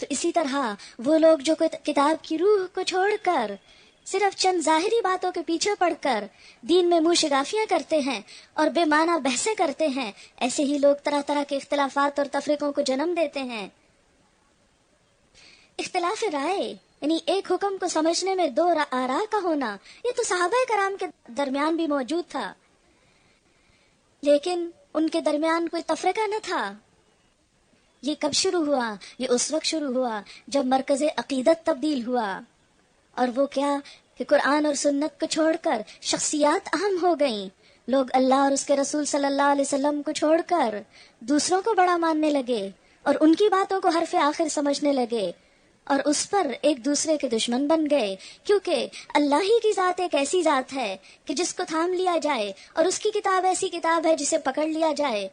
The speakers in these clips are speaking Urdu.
تو اسی طرح وہ لوگ جو کتاب کی روح کو چھوڑ کر صرف چند ظاہری باتوں کے پیچھے پڑ کر دین میں منہ شگافیاں کرتے ہیں اور بے معنی بحثیں کرتے ہیں، ایسے ہی لوگ طرح طرح کے اختلافات اور تفریقوں کو جنم دیتے ہیں۔ اختلاف رائے یعنی ایک حکم کو سمجھنے میں دو آراء کا ہونا، یہ تو صحابہ کرام کے درمیان بھی موجود تھا، لیکن ان کے درمیان کوئی تفرقہ نہ تھا۔ یہ کب شروع ہوا؟ یہ اس وقت شروع ہوا جب مرکز عقیدت تبدیل ہوا، اور وہ کیا کہ قرآن اور سنت کو چھوڑ کر شخصیات اہم ہو گئیں۔ لوگ اللہ اور اس کے رسول صلی اللہ علیہ وسلم کو چھوڑ کر دوسروں کو بڑا ماننے لگے اور ان کی باتوں کو حرف آخر سمجھنے لگے، اور اس پر ایک دوسرے کے دشمن بن گئے، کیونکہ اللہ ہی کی ذات ایک ایسی ذات ہے کہ جس کو تھام لیا جائے، اور اس کی کتاب ایسی کتاب ہے جسے پکڑ لیا جائے،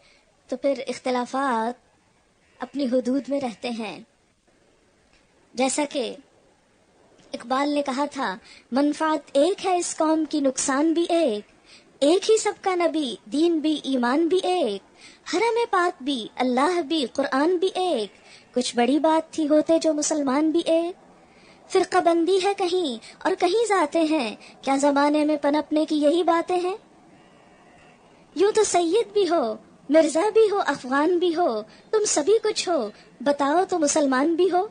تو پھر اختلافات اپنی حدود میں رہتے ہیں۔ جیسا کہ اقبال نے کہا تھا، منفعت ایک ہے اس قوم کی، نقصان بھی ایک ہی سب کا نبی، دین بھی ایمان بھی ایک، حرم پاک بھی اللہ بھی قرآن بھی ایک، کچھ بڑی بات تھی ہوتے جو مسلمان بھی ایک، فرقہ بندی ہے کہیں اور کہیں ذاتیں ہیں، کیا زمانے میں پنپنے کی یہی باتیں ہیں؟ یوں تو سید بھی ہو، مرزا بھی ہو، افغان بھی ہو، تم سبھی کچھ ہو، بتاؤ تو مسلمان بھی ہو۔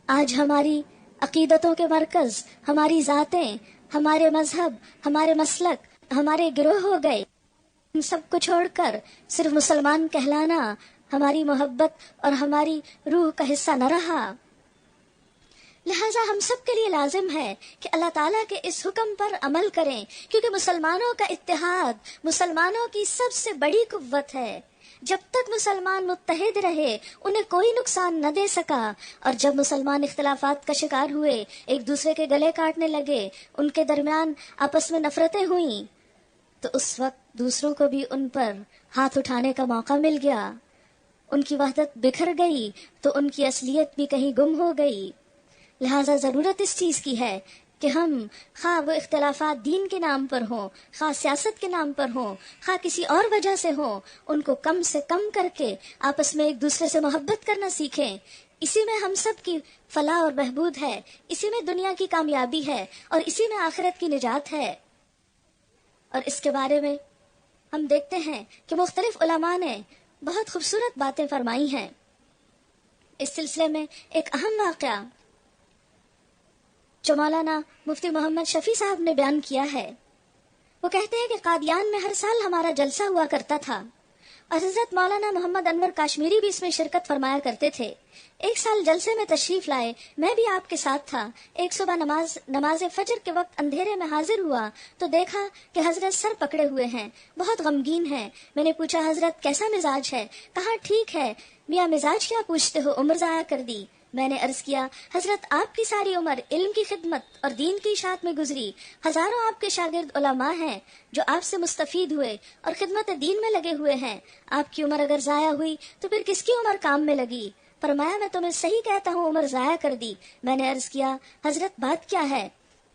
آج ہماری عقیدتوں کے مرکز، ہماری ذاتیں، ہمارے مذہب، ہمارے مسلک، ہمارے گروہ ہو گئے۔ ان سب کو چھوڑ کر صرف مسلمان کہلانا ہماری محبت اور ہماری روح کا حصہ نہ رہا۔ لہٰذا ہم سب کے لیے لازم ہے کہ اللہ تعالیٰ کے اس حکم پر عمل کریں، کیونکہ مسلمانوں کا اتحاد مسلمانوں کی سب سے بڑی قوت ہے۔ جب تک مسلمان متحد رہے انہیں کوئی نقصان نہ دے سکا، اور جب مسلمان اختلافات کا شکار ہوئے، ایک دوسرے کے گلے کاٹنے لگے، ان کے درمیان آپس میں نفرتیں ہوئیں، تو اس وقت دوسروں کو بھی ان پر ہاتھ اٹھانے کا موقع مل گیا۔ ان کی وحدت بکھر گئی تو ان کی اصلیت بھی کہیں گم ہو گئی۔ لہٰذا ضرورت اس چیز کی ہے کہ ہم خواہ وہ اختلافات دین کے نام پر ہوں، خواہ سیاست کے نام پر ہوں، خواہ کسی اور وجہ سے ہوں، ان کو کم سے کم کر کے آپس میں ایک دوسرے سے محبت کرنا سیکھیں۔ اسی میں ہم سب کی فلاح اور بہبود ہے، اسی میں دنیا کی کامیابی ہے، اور اسی میں آخرت کی نجات ہے۔ اور اس کے بارے میں ہم دیکھتے ہیں کہ مختلف علماء نے بہت خوبصورت باتیں فرمائی ہیں۔ اس سلسلے میں ایک اہم واقعہ جو مولانا مفتی محمد شفیع صاحب نے بیان کیا ہے، وہ کہتے ہیں کہ قادیان میں ہر سال ہمارا جلسہ ہوا کرتا تھا، اور حضرت مولانا محمد انور کاشمیری بھی اس میں شرکت فرمایا کرتے تھے۔ ایک سال جلسے میں تشریف لائے، میں بھی آپ کے ساتھ تھا۔ ایک صبح نماز فجر کے وقت اندھیرے میں حاضر ہوا تو دیکھا کہ حضرت سر پکڑے ہوئے ہیں، بہت غمگین ہیں۔ میں نے پوچھا، حضرت کیسا مزاج ہے؟ کہا، ٹھیک ہے۔ میاں مزاج کیا پوچھتے ہو، عمر ضائع کر دی۔ میں نے عرض کیا، حضرت آپ کی ساری عمر علم کی خدمت اور دین کی اشاعت میں گزری، ہزاروں آپ کے شاگرد علماء ہیں جو آپ سے مستفید ہوئے اور خدمت دین میں لگے ہوئے ہیں، آپ کی عمر اگر ضائع ہوئی تو پھر کس کی عمر کام میں لگی؟ فرمایا، میں تمہیں صحیح کہتا ہوں، عمر ضائع کر دی۔ میں نے عرض کیا، حضرت بات کیا ہے؟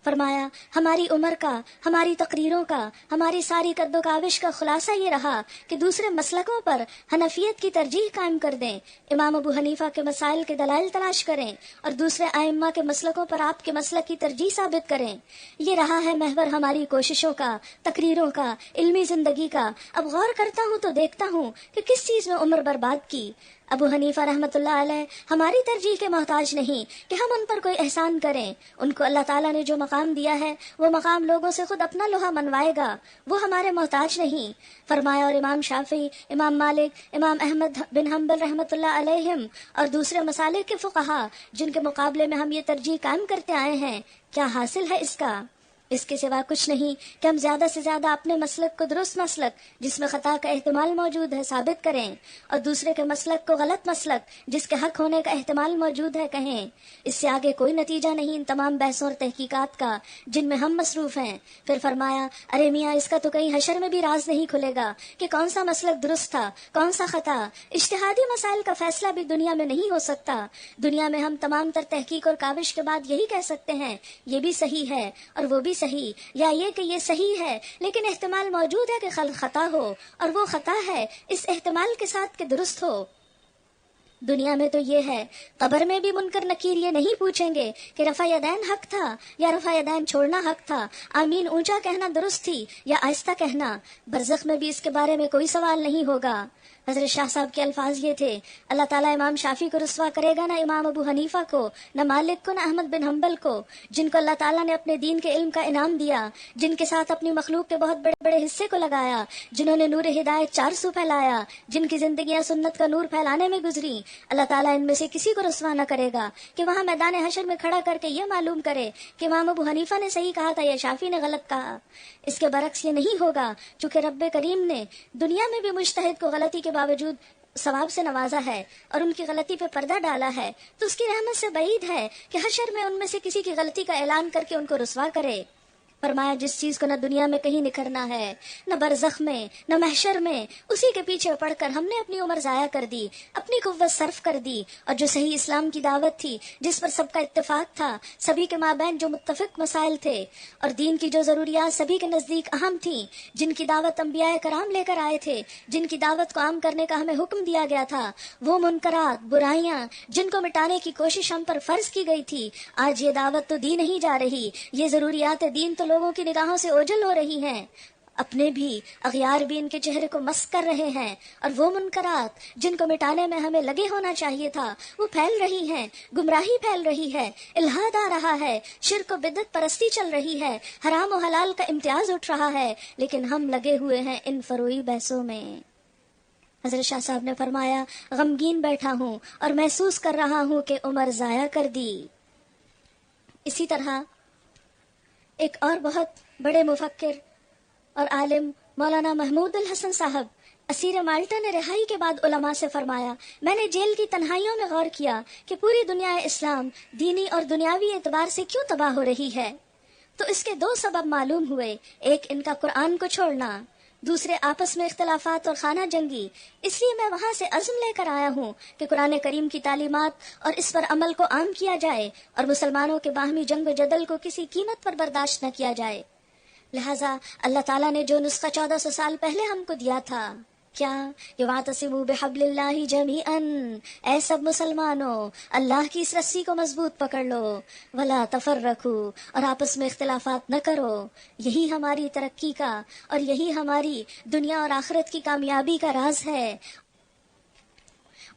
فرمایا، ہماری عمر کا، ہماری تقریروں کا، ہماری ساری قد و کاوش کا خلاصہ یہ رہا کہ دوسرے مسلکوں پر حنفیت کی ترجیح قائم کر دیں، امام ابو حنیفہ کے مسائل کے دلائل تلاش کریں اور دوسرے ائمہ کے مسلکوں پر آپ کے مسلک کی ترجیح ثابت کریں۔ یہ رہا ہے محور ہماری کوششوں کا، تقریروں کا، علمی زندگی کا۔ اب غور کرتا ہوں تو دیکھتا ہوں کہ کس چیز میں عمر برباد کی۔ ابو حنیفہ رحمۃ اللہ علیہ ہماری ترجیح کے محتاج نہیں کہ ہم ان پر کوئی احسان کریں، ان کو اللہ تعالیٰ نے جو مقام دیا ہے وہ مقام لوگوں سے خود اپنا لوہا منوائے گا، وہ ہمارے محتاج نہیں۔ فرمایا، اور امام شافعی، امام مالک، امام احمد بن حنبل رحمۃ اللہ علیہم اور دوسرے مسالک کے فقہا جن کے مقابلے میں ہم یہ ترجیح قائم کرتے آئے ہیں، کیا حاصل ہے اس کا؟ اس کے سوا کچھ نہیں کہ ہم زیادہ سے زیادہ اپنے مسلک کو درست مسلک جس میں خطا کا احتمال موجود ہے ثابت کریں، اور دوسرے کے مسلک کو غلط مسلک جس کے حق ہونے کا احتمال موجود ہے کہیں۔ اس سے آگے کوئی نتیجہ نہیں ان تمام بحثوں اور تحقیقات کا جن میں ہم مصروف ہیں۔ پھر فرمایا، ارے میاں، اس کا تو کہیں حشر میں بھی راز نہیں کھلے گا کہ کون سا مسلک درست تھا، کون سا خطا۔ اجتہادی مسائل کا فیصلہ بھی دنیا میں نہیں ہو سکتا۔ دنیا میں ہم تمام تر تحقیق اور کاوش کے بعد یہی کہہ سکتے ہیں، یہ بھی صحیح ہے اور وہ بھی صحیح، یا یہ کہ یہ صحیح ہے لیکن احتمال موجود ہے کہ خطا ہو، اور وہ خطا ہے اس احتمال کے ساتھ کہ درست ہو۔ دنیا میں تو یہ ہے، قبر میں بھی منکر نکیر یہ نہیں پوچھیں گے کہ رفع یدین حق تھا یا رفع یدین چھوڑنا حق تھا، آمین اونچا کہنا درست تھی یا آہستہ کہنا۔ برزخ میں بھی اس کے بارے میں کوئی سوال نہیں ہوگا۔ حضرت شاہ صاحب کے الفاظ یہ تھے، اللہ تعالیٰ امام شافعی کو رسوا کرے گا، نہ امام ابو حنیفہ کو، نہ مالک کو، نہ احمد بن حنبل کو، جن کو اللہ تعالیٰ نے اپنے دین کے علم کا انعام دیا، جن کے ساتھ اپنی مخلوق کے بہت بڑے بڑے حصے کو لگایا، جنہوں نے نور ہدایت چارسو پھیلایا، جن کی زندگیاں سنت کا نور پھیلانے میں گزری۔ اللہ تعالیٰ ان میں سے کسی کو رسوا نہ کرے گا کہ وہاں میدان حشر میں کھڑا کر کے یہ معلوم کرے کہ امام ابو حنیفہ نے صحیح کہا تھا یا شافعی نے غلط کہا۔ اس کے برعکس یہ نہیں ہوگا، چونکہ رب کریم نے دنیا میں بھی مجتہد کو غلطی کے باوجود ثواب سے نوازا ہے اور ان کی غلطی پہ پردہ ڈالا ہے، تو اس کی رحمت سے بعید ہے کہ حشر میں ان میں سے کسی کی غلطی کا اعلان کر کے ان کو رسوا کرے۔ فرمایا جس چیز کو نہ دنیا میں کہیں نکھرنا ہے، نہ برزخ میں، نہ محشر میں، اسی کے پیچھے پڑھ کر ہم نے اپنی عمر ضائع کر دی، اپنی قوت صرف کر دی، اور جو صحیح اسلام کی دعوت تھی، جس پر سب کا اتفاق تھا، سبھی کے مابین جو متفق مسائل تھے، اور دین کی جو ضروریات سبھی کے نزدیک اہم تھیں، جن کی دعوت انبیاء کرام لے کر آئے تھے، جن کی دعوت کو عام کرنے کا ہمیں حکم دیا گیا تھا، وہ منکرات، برائیاں جن کو مٹانے کی کوشش ہم پر فرض کی گئی تھی، آج یہ دعوت تو دی نہیں جا رہی، یہ ضروریات دین تو لوگوں کی نگاہوں سے اوجھل ہو رہی ہیں، اپنے بھی اغیار بھی ان کے چہرے کو مس کر رہے ہیں، اور وہ منکرات جن کو مٹانے میں ہمیں لگے ہونا چاہیے تھا وہ پھیل رہی ہیں، گمراہی پھیل رہی ہے، الہاد آ رہا ہے، شرک و بدعت پرستی چل رہی ہے، حرام و حلال کا امتیاز اٹھ رہا ہے، لیکن ہم لگے ہوئے ہیں ان فروئی بحثوں میں۔ حضرت شاہ صاحب نے فرمایا، غمگین بیٹھا ہوں اور محسوس کر رہا ہوں کہ عمر ضائع کر دی۔ اسی طرح ایک اور بہت بڑے مفکر اور عالم مولانا محمود الحسن صاحب اسیر مالٹا نے رہائی کے بعد علماء سے فرمایا، میں نے جیل کی تنہائیوں میں غور کیا کہ پوری دنیا اسلام دینی اور دنیاوی اعتبار سے کیوں تباہ ہو رہی ہے، تو اس کے دو سبب معلوم ہوئے، ایک ان کا قرآن کو چھوڑنا، دوسرے آپس میں اختلافات اور خانہ جنگی۔ اس لیے میں وہاں سے عزم لے کر آیا ہوں کہ قرآن کریم کی تعلیمات اور اس پر عمل کو عام کیا جائے اور مسلمانوں کے باہمی جنگ و جدل کو کسی قیمت پر برداشت نہ کیا جائے۔ لہٰذا اللہ تعالیٰ نے جو نسخہ 1400 سال پہلے ہم کو دیا تھا، کیا کہ وَاعْتَصِمُوا بِحَبْلِ اللَّهِ جَمِيعًا، اے سب مسلمانوں اللہ کی اس رسی کو مضبوط پکڑ لو، وَلَا تَفَرَّقُوا، اور آپس میں اختلافات نہ کرو، یہی ہماری ترقی کا اور یہی ہماری دنیا اور آخرت کی کامیابی کا راز ہے۔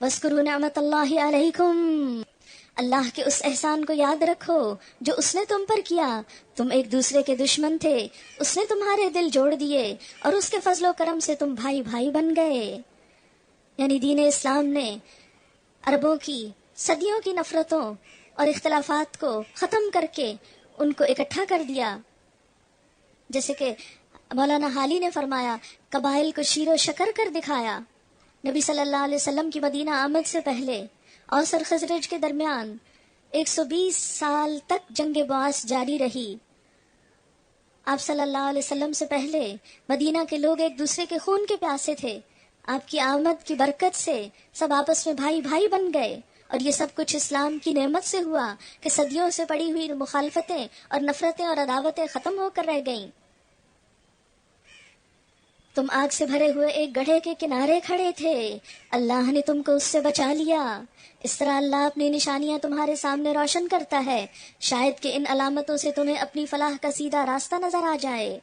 وَاذْكُرُوا نِعْمَةَ اللَّهِ عَلَيْكُمْ، اللہ کے اس احسان کو یاد رکھو جو اس نے تم پر کیا، تم ایک دوسرے کے دشمن تھے، اس نے تمہارے دل جوڑ دیے اور اس کے فضل و کرم سے تم بھائی بھائی بن گئے۔ یعنی دین اسلام نے عربوں کی صدیوں کی نفرتوں اور اختلافات کو ختم کر کے ان کو اکٹھا کر دیا۔ جیسے کہ مولانا حالی نے فرمایا، قبائل کو شیر و شکر کر دکھایا۔ نبی صلی اللہ علیہ وسلم کی مدینہ آمد سے پہلے اوس اور خزرج کے درمیان 120 سال تک جنگ بعث جاری رہی۔ آپ صلی اللہ علیہ وسلم سے پہلے مدینہ کے لوگ ایک دوسرے کے خون کے پیاسے تھے، آپ کی آمد کی برکت سے سب آپس میں بھائی بھائی بن گئے، اور یہ سب کچھ اسلام کی نعمت سے ہوا کہ صدیوں سے پڑی ہوئی مخالفتیں اور نفرتیں اور عداوتیں ختم ہو کر رہ گئیں۔ تم آگ سے بھرے ہوئے ایک گڑھے کے کنارے کھڑے تھے، اللہ نے تم کو اس سے بچا لیا۔ اس طرح اللہ اپنی نشانیاں تمہارے سامنے روشن کرتا ہے، شاید کہ ان علامتوں سے تمہیں اپنی فلاح کا سیدھا راستہ نظر آ جائے۔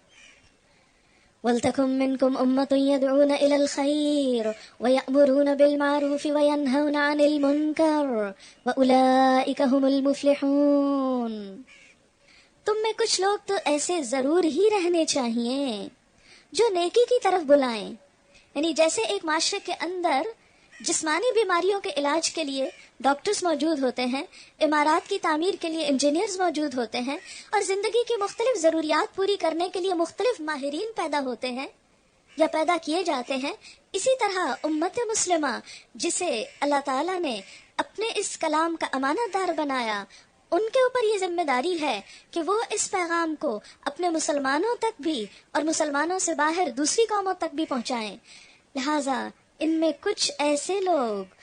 وَلْتَكُن مِّنكُمْ أُمَّةٌ يَدْعُونَ إِلَى الْخَيْرِ وَيَأْمُرُونَ بِالْمَعْرُوفِ وَيَنْهَوْنَ عَنِ الْمُنكَرِ وَأُولَئِكَ هُمُ الْمُفْلِحُونَ۔ تم میں کچھ لوگ تو ایسے ضرور ہی رہنے چاہیے جو نیکی کی طرف بلائیں، یعنی جیسے ایک معاشرے کے اندر جسمانی بیماریوں کے علاج کے لیے ڈاکٹرز موجود ہوتے ہیں، عمارات کی تعمیر کے لیے انجینئرز موجود ہوتے ہیں، اور زندگی کی مختلف ضروریات پوری کرنے کے لیے مختلف ماہرین پیدا ہوتے ہیں یا پیدا کیے جاتے ہیں، اسی طرح امت مسلمہ جسے اللہ تعالیٰ نے اپنے اس کلام کا امانت دار بنایا، ان کے اوپر یہ ذمہ داری ہے کہ وہ اس پیغام کو اپنے مسلمانوں تک بھی اور مسلمانوں سے باہر دوسری قوموں تک بھی پہنچائیں۔ لہٰذا ان میں کچھ ایسے لوگ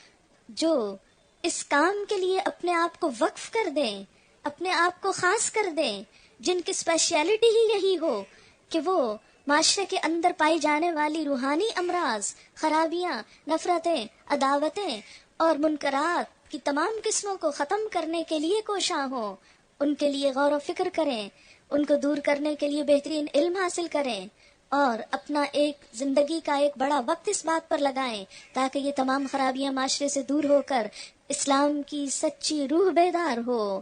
جو اس کام کے لیے اپنے آپ کو وقف کر دیں، اپنے آپ کو خاص کر دیں، جن کی اسپیشلٹی ہی یہی ہو کہ وہ معاشرے کے اندر پائی جانے والی روحانی امراض، خرابیاں، نفرتیں، عداوتیں، اور منکرات کی تمام قسموں کو ختم کرنے کے لیے کوشاں ہوں، ان کے لیے غور و فکر کریں، ان کو دور کرنے کے لیے بہترین علم حاصل کریں، اور اپنا ایک زندگی کا ایک بڑا وقت اس بات پر لگائیں تاکہ یہ تمام خرابیاں معاشرے سے دور ہو کر اسلام کی سچی روح بیدار ہو۔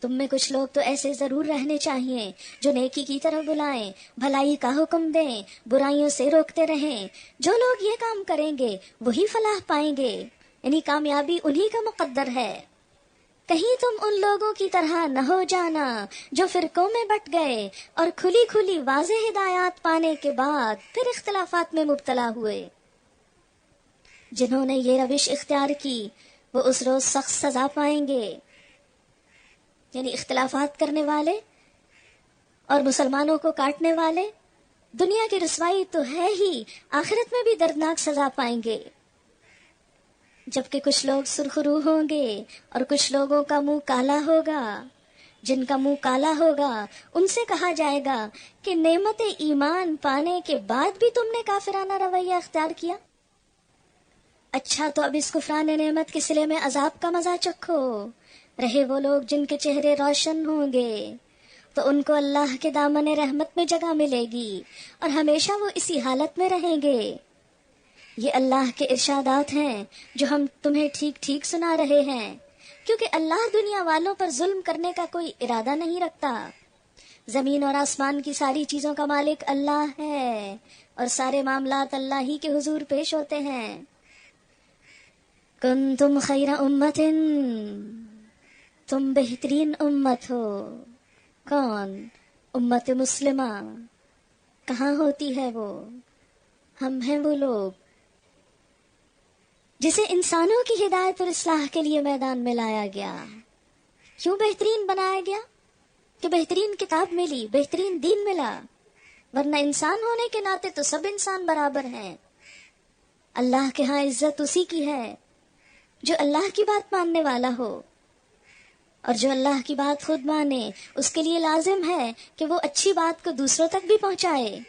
تم میں کچھ لوگ تو ایسے ضرور رہنے چاہیے جو نیکی کی طرف بلائیں، بھلائی کا حکم دیں، برائیوں سے روکتے رہیں۔ جو لوگ یہ کام کریں گے وہی فلاح پائیں گے، یعنی کامیابی انہی کا مقدر ہے۔ کہیں تم ان لوگوں کی طرح نہ ہو جانا جو فرقوں میں بٹ گئے اور کھلی کھلی واضح ہدایات پانے کے بعد پھر اختلافات میں مبتلا ہوئے۔ جنہوں نے یہ روش اختیار کی وہ اس روز سخت سزا پائیں گے، یعنی اختلافات کرنے والے اور مسلمانوں کو کاٹنے والے دنیا کی رسوائی تو ہے ہی، آخرت میں بھی دردناک سزا پائیں گے۔ جبکہ کچھ لوگ سرخ روح ہوں گے اور کچھ لوگوں کا منہ کالا ہوگا۔ جن کا منہ کالا ہوگا ان سے کہا جائے گا کہ نعمت ایمان پانے کے بعد بھی تم نے کافرانہ رویہ اختیار کیا۔ اچھا تو اب اس کفران نعمت کے صلے میں عذاب کا مزہ چکھو۔ رہے وہ لوگ جن کے چہرے روشن ہوں گے تو ان کو اللہ کے دامن رحمت میں جگہ ملے گی اور ہمیشہ وہ اسی حالت میں رہیں گے۔ یہ اللہ کے ارشادات ہیں جو ہم تمہیں ٹھیک ٹھیک سنا رہے ہیں، کیونکہ اللہ دنیا والوں پر ظلم کرنے کا کوئی ارادہ نہیں رکھتا۔ زمین اور آسمان کی ساری چیزوں کا مالک اللہ ہے اور سارے معاملات اللہ ہی کے حضور پیش ہوتے ہیں۔ کنتم خیر امت، تم بہترین امت ہو۔ کون؟ امت مسلمہ۔ کہاں ہوتی ہے وہ؟ ہم ہیں وہ لوگ جسے انسانوں کی ہدایت اور اصلاح کے لیے میدان میں لایا گیا۔ کیوں بہترین بنایا گیا؟ کہ بہترین کتاب ملی، بہترین دین ملا، ورنہ انسان ہونے کے ناطے تو سب انسان برابر ہیں۔ اللہ کے ہاں عزت اسی کی ہے جو اللہ کی بات ماننے والا ہو، اور جو اللہ کی بات خود مانے اس کے لیے لازم ہے کہ وہ اچھی بات کو دوسروں تک بھی پہنچائے۔